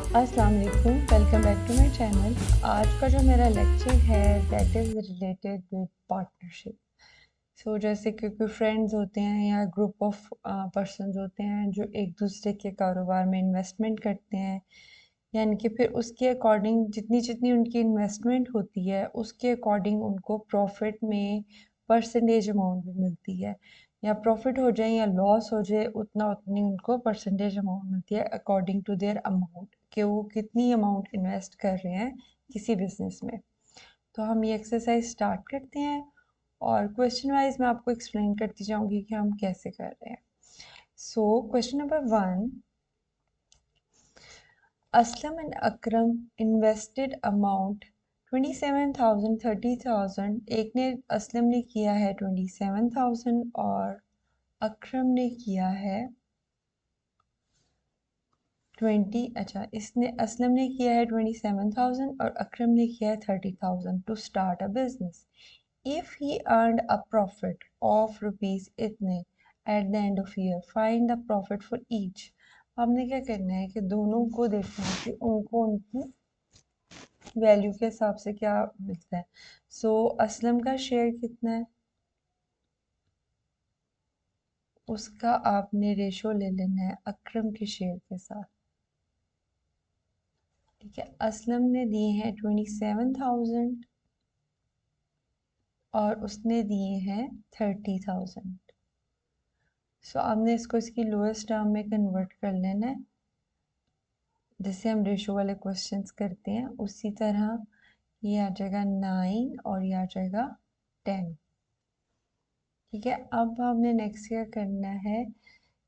अस्सलाम वालेकुम, welcome back to my channel. आज का जो मेरा लेक्चर है that is related with partnership. जैसे कि कोई फ्रेंड्स होते हैं या ग्रुप ऑफ पर्सन्स होते हैं जो एक दूसरे के कारोबार में इन्वेस्टमेंट करते हैं, यानी कि फिर उसके अकॉर्डिंग जितनी जितनी उनकी इन्वेस्टमेंट होती है उसके अकॉर्डिंग उनको प्रॉफिट में परसेंटेज अमाउंट भी मिलती है, या प्रॉफिट हो जाए या लॉस हो जाए उतना उतनी उनको परसेंटेज अमाउंट मिलती है अकॉर्डिंग टू देयर अमाउंट, कि वो कितनी अमाउंट इन्वेस्ट कर रहे हैं किसी बिजनेस में। तो हम ये एक्सरसाइज स्टार्ट करते हैं और क्वेश्चन वाइज मैं आपको एक्सप्लेन करती जाऊंगी कि हम कैसे कर रहे हैं। Question number 1, Aslam and Akram invested amount 27,000 30,000। एक ने असलम ने किया है 27,000 और अकरम ने किया है इसने असलम ने किया है 27,000 और अकरम ने किया है 30,000 to start a business. If he earned a profit of rupees इतने at the end of year, find the profit for each. हमने क्या करना है कि दोनों को देखना है कि उनको उनकी वैल्यू के हिसाब से क्या मिलता है। असलम का शेयर कितना है उसका आपने रेशो ले लेना है अकरम के शेयर के साथ। ठीक है, असलम ने दिए हैं 27,000 और उसने दिए हैं 30,000। आपने इसको इसकी लोएस्ट टर्म में कन्वर्ट कर लेना है, जैसे हम रेशो वाले क्वेश्चंस करते हैं उसी तरह। ये आ जाएगा 9 और ये आ जाएगा 10। ठीक है, अब हमने नेक्स्ट क्या करना है,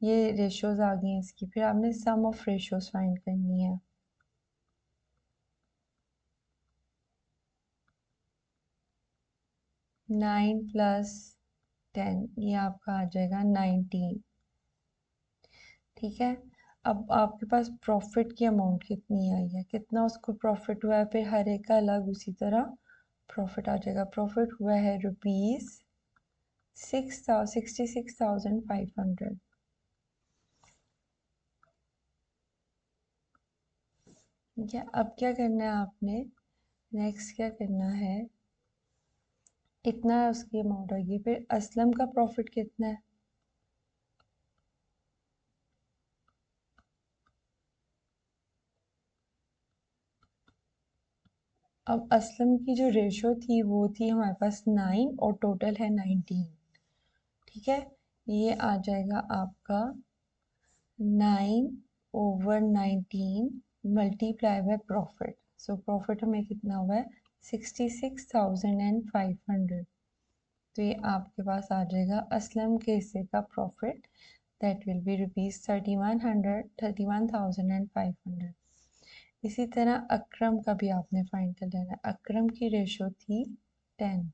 ये रेशोज आ गई हैं इसकी, फिर आपने सम ऑफ रेशोज फाइंड करनी है। नाइन प्लस 10 ये आपका आ जाएगा 19। ठीक है, अब आपके पास प्रॉफिट की अमाउंट कितनी आई है, कितना उसको प्रॉफिट हुआ है, फिर हर एक का अलग उसी तरह प्रॉफिट आ जाएगा। प्रॉफिट हुआ है रुपीज 66,500। ठीक है, अब क्या करना है आपने, नेक्स्ट क्या करना है, इतना उसकी अमाउंट आएगी। फिर असलम का प्रॉफिट कितना है, अब असलम की जो रेशो थी वो थी हमारे पास 9 और टोटल है 19। ठीक है, ये आ जाएगा आपका 9/19 मल्टीप्लाई बाय प्रॉफिट। प्रॉफिट हमें कितना हुआ है 66,500। तो ये आपके पास आ जाएगा असलम के हिस्से का profit, that will be rupees 31,500। इसी तरह अकरम का भी आपने फाइंड कर लेना है। अकरम की रेशो थी 10।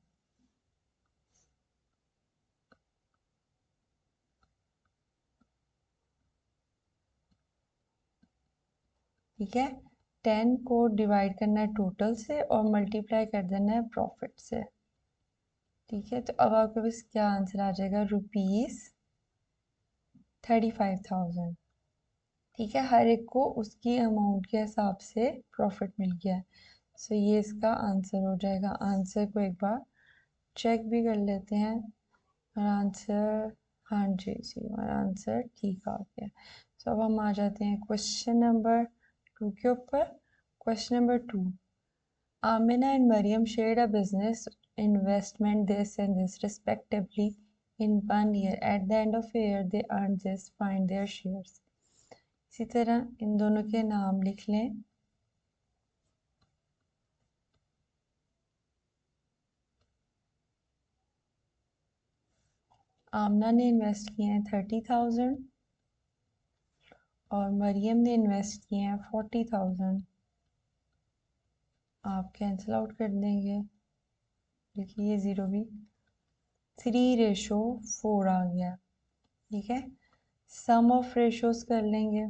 ठीक है, 10 को डिवाइड करना है टोटल से और मल्टीप्लाई कर देना है प्रॉफिट से। ठीक है, तो अब आपके पास क्या आंसर आ जाएगा, रुपीज 35,000। ठीक है, हर एक को उसकी अमाउंट के हिसाब से प्रॉफिट मिल गया है। ये इसका आंसर हो जाएगा। आंसर को एक बार चेक भी कर लेते हैं और आंसर, हाँ जी जी हमारा आंसर ठीक आ गया। अब हम आ जाते हैं क्वेश्चन नंबर 2 के ऊपर। Question number 2, Amina and Mariam shared a business investment this and this respectively in 1 year. At the end of a year, they earned this. Find their shares. इसी तरह इन दोनों के नाम लिख लें। आमना ने इन्वेस्ट किए हैं 30,000 और मरियम ने इन्वेस्ट किए हैं 40,000। आप कैंसिल आउट कर देंगे, देखिए ये 0 भी 3/4 आ गया। ठीक है, सम ऑफ रेशोज कर लेंगे।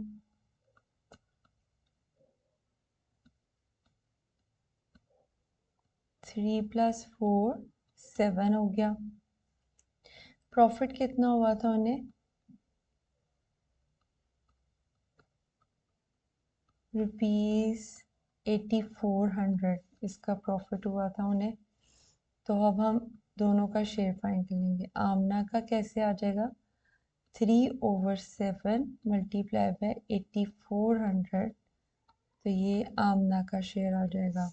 3 + 4 7 हो गया। प्रॉफिट कितना हुआ था उन्हें, ₹8400 इसका प्रॉफिट हुआ था उन्हें। तो अब हम दोनों का शेयर फाइंड करेंगे। आमना का कैसे आ जाएगा, 3/7 मल्टीप्लाई बाय 8400, तो ये आमना का शेयर आ जाएगा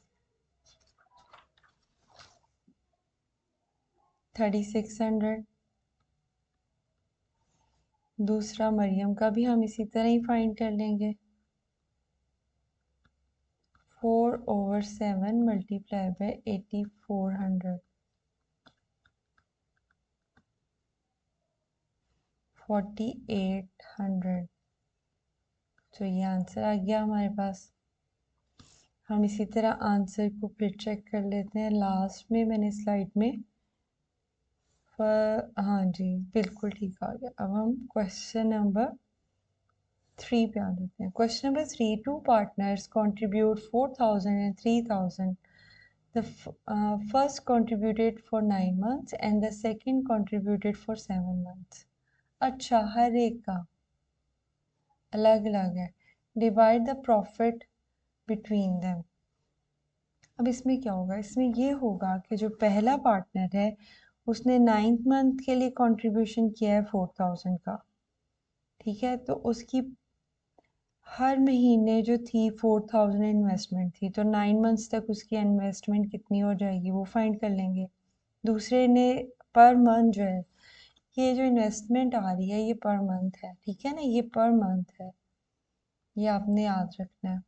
3600। दूसरा मरियम का भी हम इसी तरह ही फाइंड कर लेंगे। 4/7 मल्टीप्लाई बाय 8400, 4800। तो ये आंसर आ गया हमारे पास। हम इसी तरह आंसर को फिर चेक कर लेते हैं लास्ट में मैंने स्लाइड में। हाँ जी, बिल्कुल ठीक आ गया। अब हम क्वेश्चन नंबर 3 पे आ जाते हैं। Question number 3, two partners contribute 4000 and 3000. The first contributed for 9 months and the second contributed for 7 months. अच्छा, हर एक का अलग अलग है। Divide the profit between them. अब इसमें क्या होगा, इसमें ये होगा कि जो पहला पार्टनर है उसने 9th मंथ के लिए कंट्रीब्यूशन किया है 4000 का, ठीक है। तो उसकी हर महीने जो थी 4000 इन्वेस्टमेंट थी, तो 9 मंथ्स तक उसकी इन्वेस्टमेंट कितनी हो जाएगी वो फाइंड कर लेंगे। दूसरे ने पर मंथ जो है, ये जो इन्वेस्टमेंट आ रही है ये पर मंथ है, ठीक है ना, ये पर मंथ है, ये आपने याद रखना है,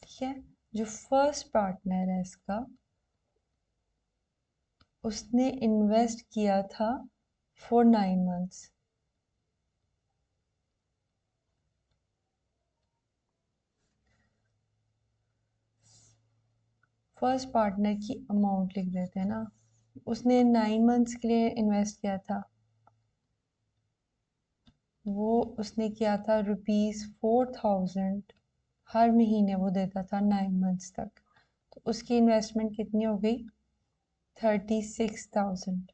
ठीक है। जो फर्स्ट पार्टनर है इसका, उसने इन्वेस्ट किया था फॉर 9 मंथ्स। फर्स्ट पार्टनर की अमाउंट लिख देते हैं ना, उसने 9 मंथ्स के लिए इन्वेस्ट किया था, वो उसने किया था ₹4000, हर महीने वो देता था 9 मंथ्स तक। तो उसकी इन्वेस्टमेंट कितनी हो गई, 36,000,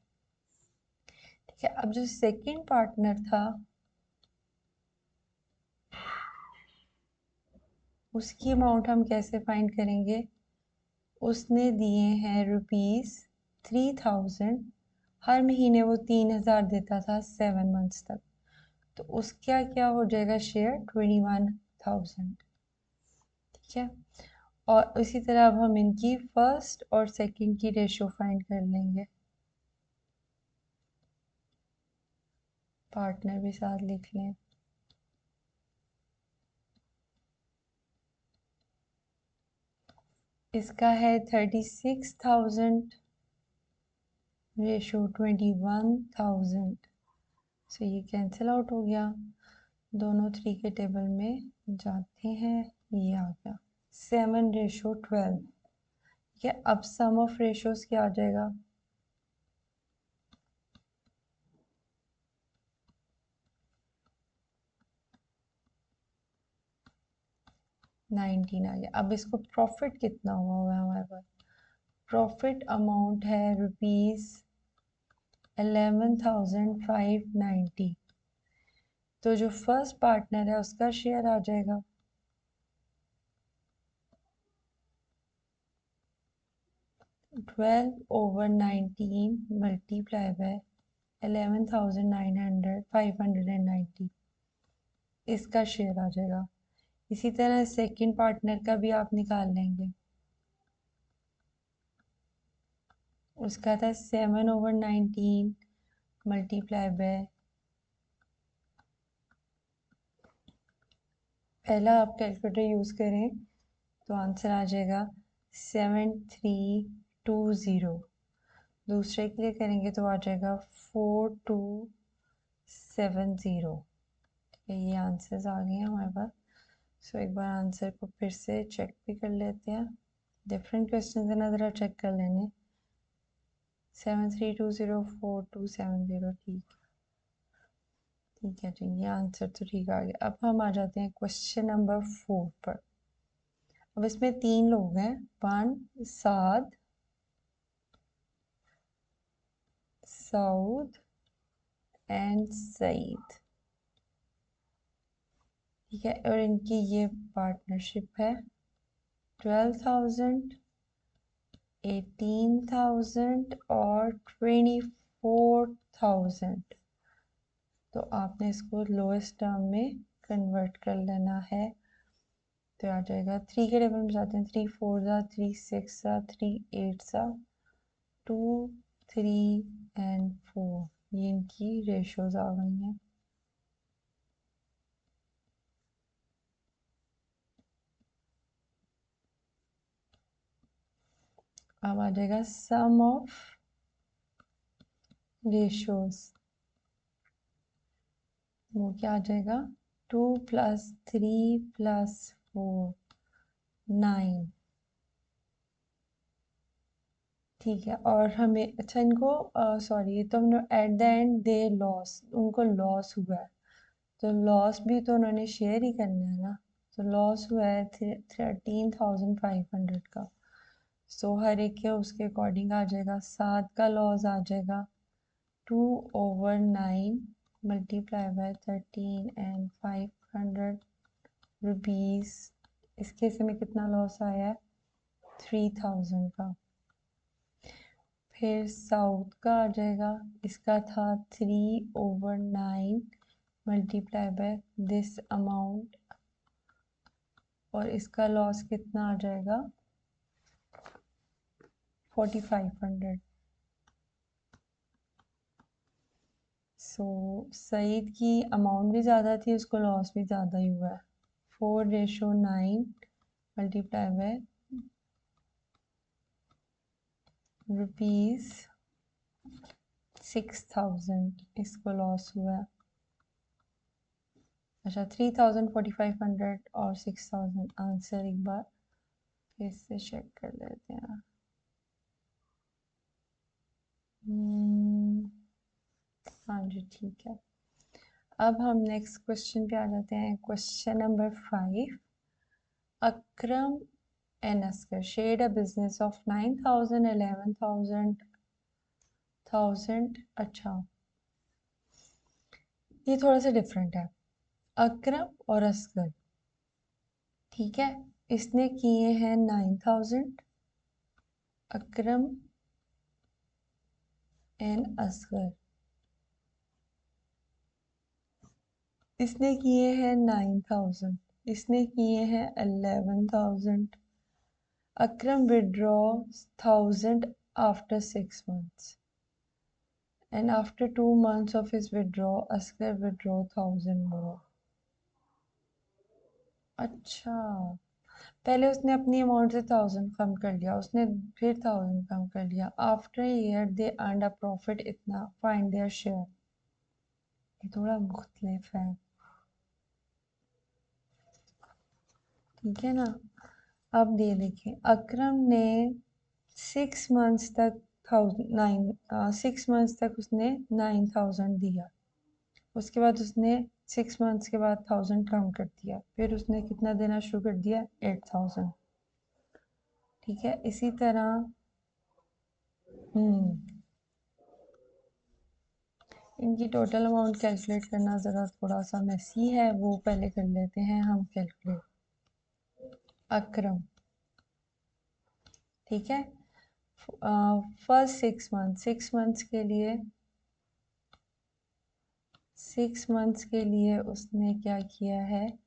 ठीक है। अब जो सेकंड पार्टनर था उसकी अमाउंट हम कैसे फाइंड करेंगे, उसने दिए हैं ₹3000, हर महीने वो 3000 देता था 7 मंथ्स तक। तो उसका क्या हो जाएगा शेयर, 21,000, ठीक है। और इसी तरह अब हम इनकी फर्स्ट और सेकंड की रेशो फाइंड कर लेंगे। पार्टनर भी साथ लिख लें। इसका है 36,000 रेशो 21,000, सो ये कैंसिल आउट हो गया, दोनों 3 के टेबल में जाते हैं, ये आ गया 7/12, ठीक है। अब सम ऑफ रेशोज क्या आ जाएगा, 19 आ गया। अब इसको प्रॉफिट कितना हुआ है हमारे पास, प्रॉफिट अमाउंट है ₹11,590। तो जो फर्स्ट पार्टनर है उसका शेयर आ जाएगा 12/19 मल्टीप्लाई बाय 11,590, इसका शेयर आ जाएगा। इसी तरह सेकंड पार्टनर का भी आप निकाल लेंगे, उसका था 7/19 मल्टीप्लाई बाय, पहला आप कैलकुलेटर यूज़ करें तो आंसर आ जाएगा 7320। दूसरे के लिए करेंगे तो आ जाएगा 4270, ठीक है। ये आंसर्स आ गए हैं हमारे पास। सो एक बार आंसर को फिर से चेक भी कर लेते हैं, डिफरेंट क्वेश्चन है ना, ज़रा चेक कर लेने। 73204270, ठीक है जी, ये आंसर तो ठीक आ गया। अब हम आ जाते हैं क्वेश्चन नंबर 4 पर। अब इसमें 3 लोग हैं, साद, सऊद एंड सईद। ठीक है, और इनकी ये पार्टनरशिप है 12,000, 18,000 और 24,000। तो आपने इसको लोएस्ट टर्म में कन्वर्ट कर लेना है। तो आ जाएगा 3 के टेबल में जाते हैं, 3 4 ज़ा 3 6 ज़ा 3 8 ज़ा 2 3 एंड 4। ये इनकी रेशोज आ गई हैं। अब आ जाएगा सम ऑफ रेशोज, वो क्या आ जाएगा 2 + 3 + 4 9। ठीक है, और हमें अच्छा इनको सॉरी, तो हमने eight the and they loss, उनको लॉस हुआ है, तो लॉस भी तो उन्होंने शेयर ही करना है ना। तो लॉस हुआ है 13,500 का। सो हर एक के उसके अकॉर्डिंग आ जाएगा। 7 का लॉस आ जाएगा 2/9 मल्टीप्लाई बाय 13 एंड 500 रुपीज़। इस केस में कितना लॉस आया है 3,000 का। फिर साउथ का आ जाएगा, इसका था 3/9 मल्टीप्लाई बाय दिस अमाउंट, और इसका लॉस कितना आ जाएगा 4,500। सो सईद की अमाउंट भी ज़्यादा थी, उसको लॉस भी ज़्यादा ही हुआ है। 4/9 मल्टीप्लाई बाय रुपीज़ 6,000, इसको लॉस हुआ है। अच्छा 3,000, 4,500 और 6,000। आंसर एक बार फिर से चेक कर लेते हैं। हाँ जी ठीक है। अब हम नेक्स्ट क्वेश्चन पे आ जाते हैं। Question number 5। Akram and Oscar shared a business of 9,000, 11,000। अच्छा, ये थोड़ा सा डिफरेंट है। अकरम और असगर, ठीक है, इसने किए हैं 9,000। अकरम एंड असगर, इसने किए हैं 9,000, इसने किए हैं 11,000। Akram withdraws 1,000 after 6 months, and after 2 months of his withdrawal, Asghar withdraw 1,000 more. अच्छा, पहले उसने अपनी अमाउंट से 1,000 कम कर लिया, उसने फिर 1,000 कम कर लिया। After year they earn a profit इतना, फाइंड देयर शेयर। ये थोड़ा मुख्तलिफ है, ठीक है ना। अब ये देखिए, अकरम ने 6 मंथ्स तक 6 मंथ्स तक उसने 9,000 दिया। उसके बाद उसने 6 मंथ्स के बाद 1,000 कम कर दिया, फिर उसने कितना देना शुरू कर दिया 8,000। ठीक है, इसी तरह इनकी टोटल अमाउंट कैलकुलेट करना ज़रा थोड़ा सा मैसी है, वो पहले कर लेते हैं हम कैलकुलेट। अकरम, ठीक है, फर्स्ट 6 मंथ्स के लिए 6 मंथ्स के लिए उसने क्या किया है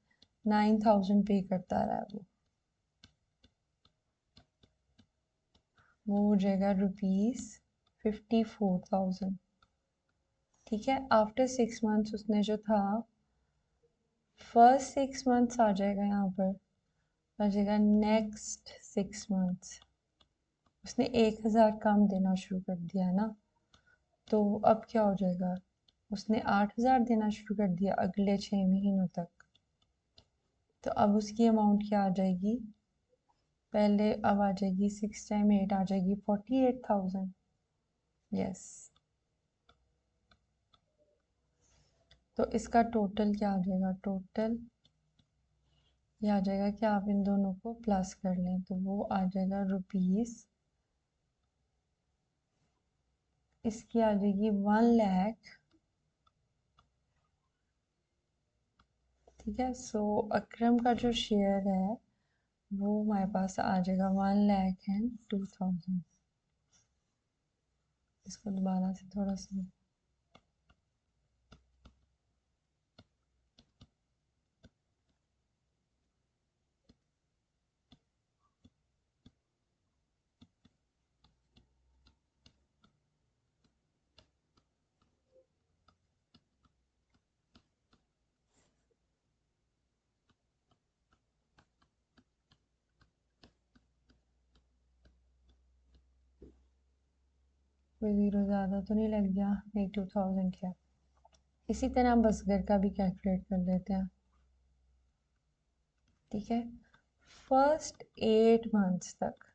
9,000 पे करता रहा है। वो हो जाएगा ₹54,000। ठीक है, आफ्टर 6 मंथ्स उसने जो था फर्स्ट 6 मंथ्स आ जाएगा, यहाँ पर आ जाएगा नेक्स्ट 6 मंथ्स। उसने 1,000 कम देना शुरू कर दिया ना, तो अब क्या हो जाएगा, उसने 8,000 देना शुरू कर दिया अगले 6 महीनों तक। तो अब उसकी अमाउंट क्या आ जाएगी, पहले अब आ जाएगी 6 टाइम 8 आ जाएगी 48,000। यस, तो इसका टोटल क्या आ जाएगा, टोटल ये आ जाएगा कि आप इन दोनों को प्लस कर लें, तो वो आ जाएगा रुपीज़, इसकी आ जाएगी ठीक है। सो अकरम का जो शेयर है वो हमारे पास आ जाएगा 1,02,000। इसको दोबारा से थोड़ा सा कोई ज़ीरो ज़्यादा तो नहीं लग गया, 82,000 क्या। इसी तरह हम बसगर का भी कैलकुलेट कर लेते हैं। ठीक है, फर्स्ट 8 मंथ्स तक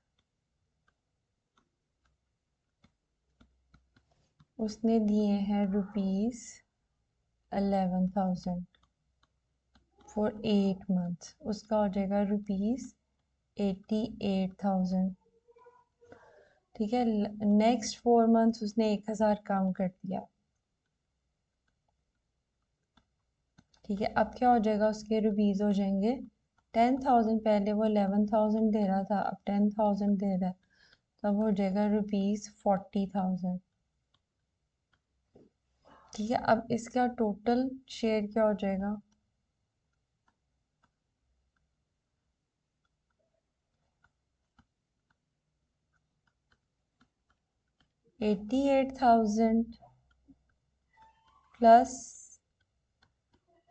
उसने दिए हैं ₹11,000 फॉर 8 मंथ्स। उसका हो जाएगा ₹88,000। ठीक है, नेक्स्ट 4 मंथ्स उसने 1,000 कम कर दिया। ठीक है, अब क्या हो जाएगा, उसके रुपीज़ हो जाएंगे 10,000। पहले वो 11,000 दे रहा था, अब 10,000 दे रहा है, तब हो जाएगा ₹40,000। ठीक है, अब इसका टोटल शेयर क्या हो जाएगा, 88,000 प्लस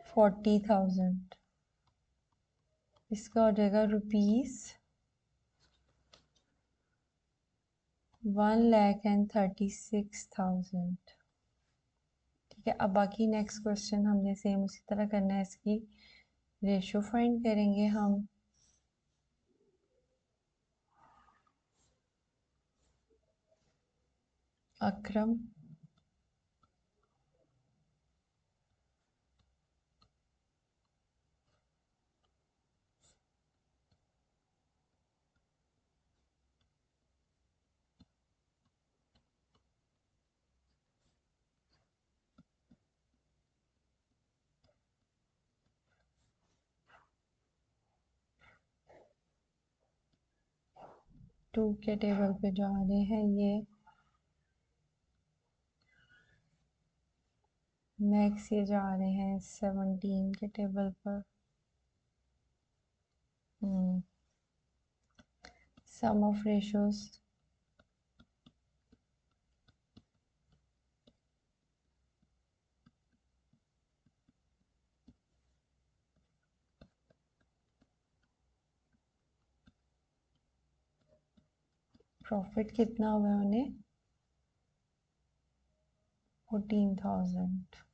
40,000। इसका हो जाएगा ₹1,36,000। ठीक है, अब बाकी नेक्स्ट क्वेश्चन हमने सेम उसी तरह करना है। इसकी रेशो फाइंड करेंगे हम। अकरम 2 के टेबल पे जा रहे हैं, ये नेक्स्ट ये जा रहे हैं 17 के टेबल पर। सम ऑफ रेशोज, प्रॉफिट कितना हुआ है उन्हें, 14,000।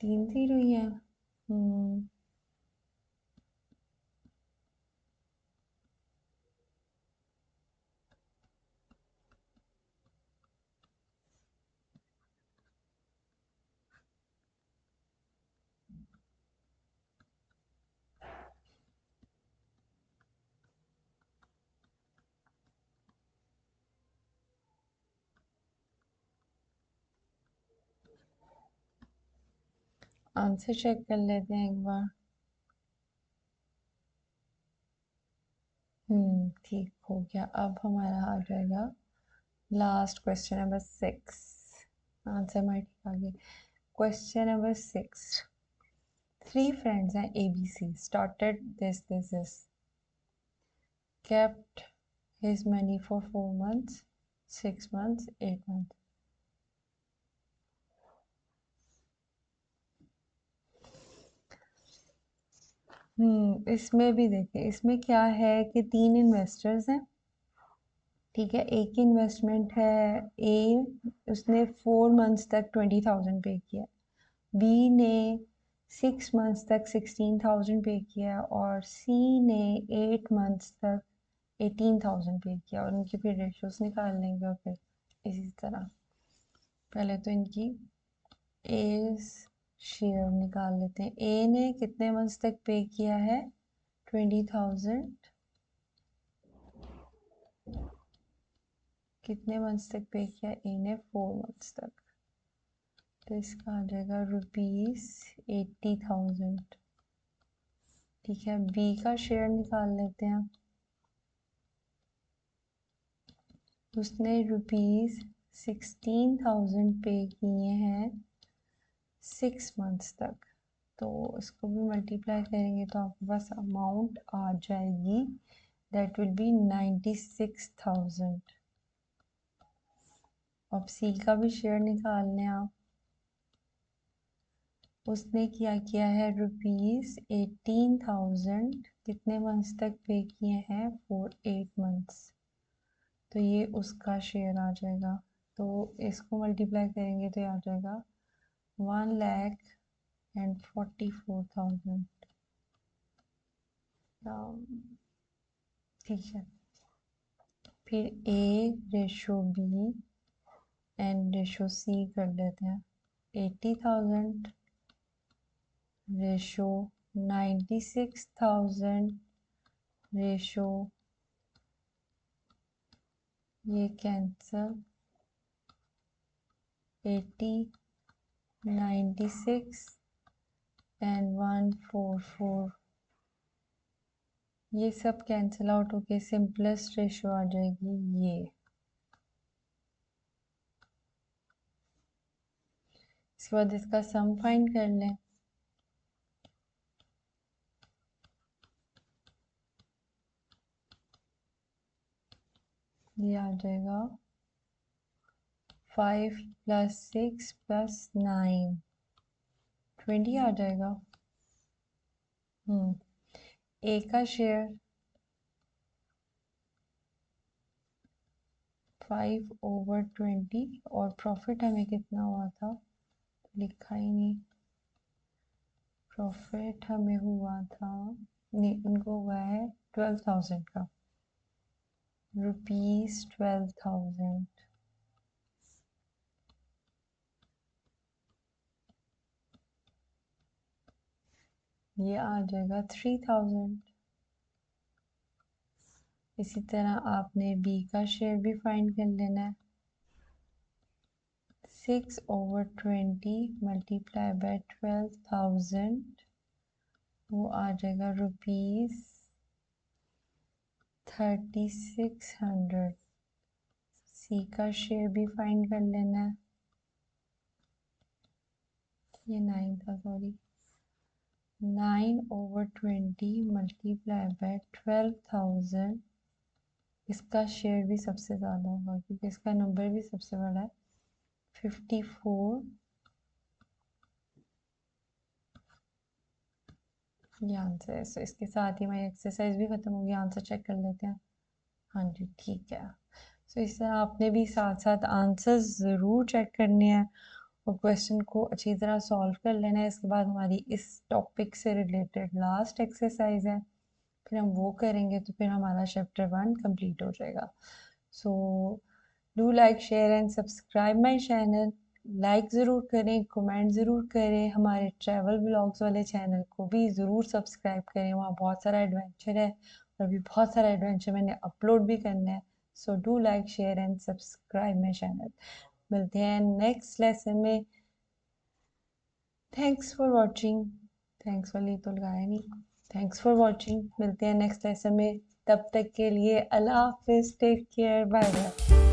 3 0 ही है। आंसर चेक कर लेते हैं एक बार। ठीक हो गया। अब हमारा आ जाएगा लास्ट क्वेश्चन नंबर 6। आंसर हमारे ठीक आ गए। क्वेश्चन नंबर 6, 3 फ्रेंड्स हैं ABC, started this kept his money for 4 months, 6 months, 8 months। इसमें भी देखिए, इसमें क्या है कि 3 इन्वेस्टर्स हैं। ठीक है, एक इन्वेस्टमेंट है ए, उसने 4 मंथ्स तक 20,000 पे किया। बी ने 6 मंथ्स तक 16,000 पे किया और सी ने 8 मंथ्स तक 18,000 पे किया। और उनकी फिर रेशियोज निकाल लेंगे और फिर इसी तरह पहले तो इनकी ए शेयर निकाल लेते हैं। ए ने कितने मंथ्स तक पे किया है, 20,000। कितने मंथ्स तक पे किया, ए ने 4 मंथ्स तक, तो इसका आ जाएगा ₹80,000। ठीक है, बी का शेयर निकाल लेते हैं। उसने ₹16,000 पे किए हैं 6 मंथ्स तक, तो इसको भी मल्टीप्लाई करेंगे तो आपके पास अमाउंट आ जाएगी, दैट विल बी 96,000। अब सी का भी शेयर निकाल लें आप। उसने क्या किया है, ₹18,000 कितने मंथ्स तक पे किए हैं, 8 मंथ्स, तो ये उसका शेयर आ जाएगा। तो इसको मल्टीप्लाई करेंगे तो ये आ जाएगा 1,44,000। ठीक है, फिर ए रेशो बी एंड रेशो सी कर लेते हैं। 80,000 रेशो 96,000 रेशो, ये कैंसल, 80, 96 एंड 144, ये सब कैंसिल आउट होके सिंपलेस्ट रेशो आ जाएगी ये। इसके बाद इसका सम फाइंड कर लें। ये आ जाएगा 5 + 6 + 9, 20 आ जाएगा। ए का शेयर 5/20 और प्रॉफिट हमें कितना हुआ था, लिखा ही नहीं। प्रॉफिट हमें हुआ था, नहीं, उनको हुआ है 12,000 का, ₹12,000। ये आ जाएगा 3,000। इसी तरह आपने बी का शेयर भी फाइंड कर लेना है। 6/20 मल्टीप्लाई बाय 12,000, वो आ जाएगा ₹3,600। सी का शेयर भी फाइंड कर लेना है। ये 9 था, सॉरी। 9/20 मल्टीप्लाई बाय 12,000, इसका शेयर भी सबसे ज़्यादा होगा क्योंकि इसका नंबर भी सबसे बड़ा है, 54। ये आंसर है। सो इसके साथ ही हमारी एक्सरसाइज भी ख़त्म होगी। आंसर चेक कर लेते हैं। हाँ जी, ठीक है। सो इस तरह आपने भी साथ साथ आंसर ज़रूर चेक करने हैं और क्वेश्चन को अच्छी तरह सॉल्व कर लेना है। इसके बाद हमारी इस टॉपिक से रिलेटेड लास्ट एक्सरसाइज है, फिर हम वो करेंगे तो फिर हमारा चैप्टर 1 कंप्लीट हो जाएगा। So do like, share and subscribe my channel. Like ज़रूर करें, कमेंट ज़रूर करें। हमारे ट्रैवल व्लॉग्स वाले चैनल को भी ज़रूर सब्सक्राइब करें, वहाँ बहुत सारा एडवेंचर है और अभी बहुत सारा एडवेंचर मैंने अपलोड भी करना है। So do like, share and subscribe my channel. मिलते हैं नेक्स्ट लेसन में। Thanks for watching. थैंक्स वाली तो लगाया नहीं। Thanks for watching. मिलते हैं नेक्स्ट लेसन में, तब तक के लिए अल्लाह हाफिज़, टेक केयर, बाय बाय।